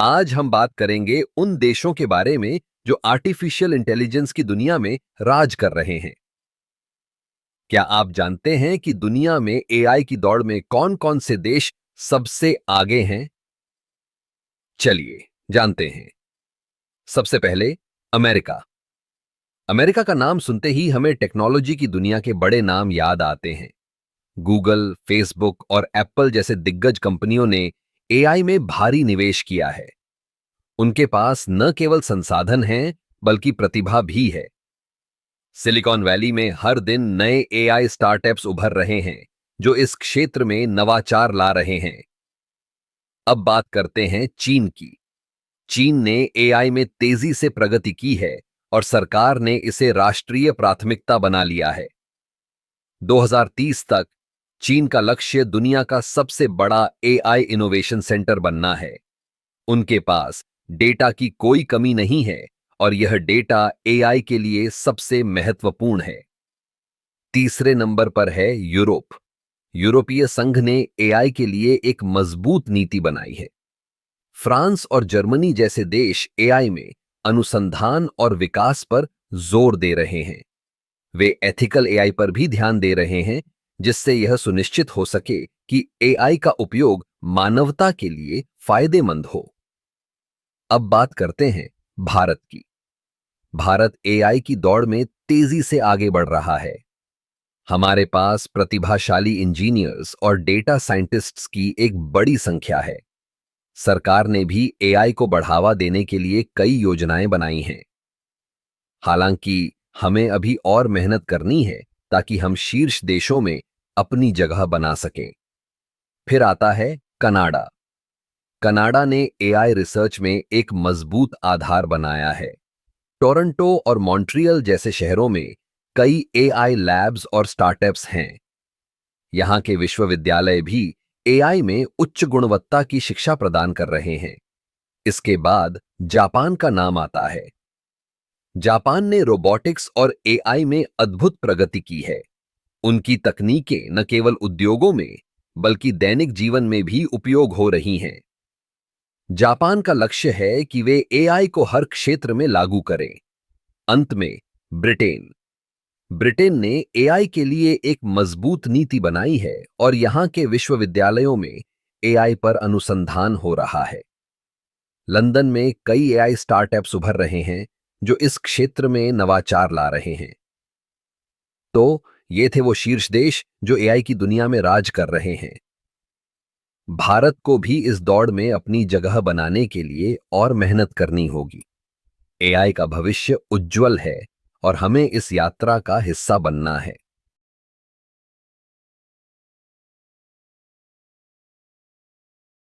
आज हम बात करेंगे उन देशों के बारे में जो आर्टिफिशियल इंटेलिजेंस की दुनिया में राज कर रहे हैं। क्या आप जानते हैं कि दुनिया में एआई की दौड़ में कौन-कौन से देश सबसे आगे हैं? चलिए जानते हैं। सबसे पहले अमेरिका। अमेरिका का नाम सुनते ही हमें टेक्नोलॉजी की दुनिया के बड़े नाम याद आते हैं। गूगल, फेसबुक और एप्पल जैसे दिग्गज कंपनियों ने एआई में भारी निवेश किया है। उनके पास न केवल संसाधन हैं, बल्कि प्रतिभा भी है। सिलिकॉन वैली में हर दिन नए एआई स्टार्टअप्स उभर रहे हैं, जो इस क्षेत्र में नवाचार ला रहे हैं। अब बात करते हैं चीन की। चीन ने एआई में तेजी से प्रगति की है और सरकार ने इसे राष्ट्रीय प्राथमिकता बना लिया है। 2030 तक चीन का लक्ष्य दुनिया का सबसे बड़ा एआई इनोवेशन सेंटर बनना है। उनके पास डेटा की कोई कमी नहीं है और यह डेटा एआई के लिए सबसे महत्वपूर्ण है। तीसरे नंबर पर है यूरोप। यूरोपीय संघ ने एआई के लिए एक मजबूत नीति बनाई है। फ्रांस और जर्मनी जैसे देश एआई में अनुसंधान और विकास पर जोर दे रहे हैं। वे एथिकल एआई पर भी ध्यान दे रहे हैं, जिससे यह सुनिश्चित हो सके कि एआई का उपयोग मानवता के लिए फायदेमंद हो। अब बात करते हैं भारत की। भारत एआई की दौड़ में तेजी से आगे बढ़ रहा है। हमारे पास प्रतिभाशाली इंजीनियर्स और डेटा साइंटिस्ट्स की एक बड़ी संख्या है। सरकार ने भी एआई को बढ़ावा देने के लिए कई योजनाएं बनाई हैं। हालांकि हमें अभी और मेहनत करनी है ताकि हम शीर्ष देशों में अपनी जगह बना सकें। फिर आता है कनाडा। कनाडा ने एआई रिसर्च में एक मजबूत आधार बनाया है। टोरंटो और मॉन्ट्रियल जैसे शहरों में कई एआई लैब्स और स्टार्टअप्स हैं। यहां के विश्वविद्यालय भी एआई में उच्च गुणवत्ता की शिक्षा प्रदान कर रहे हैं। इसके बाद जापान का नाम आता है। जापान ने रोबोटिक्स और एआई में अद्भुत प्रगति की है। उनकी तकनीकें न केवल उद्योगों में, बल्कि दैनिक जीवन में भी उपयोग हो रही हैं। जापान का लक्ष्य है कि वे एआई को हर क्षेत्र में लागू करें। अंत में ब्रिटेन। ब्रिटेन ने एआई के लिए एक मजबूत नीति बनाई है और यहां के विश्वविद्यालयों में एआई पर अनुसंधान हो रहा है। लंदन में कई एआई स्टार्टअप्स उभर रहे हैं जो इस क्षेत्र में नवाचार ला रहे हैं। तो ये थे वो शीर्ष देश जो एआई की दुनिया में राज कर रहे हैं। भारत को भी इस दौड़ में अपनी जगह बनाने के लिए और मेहनत करनी होगी। एआई का भविष्य उज्जवल है और हमें इस यात्रा का हिस्सा बनना है।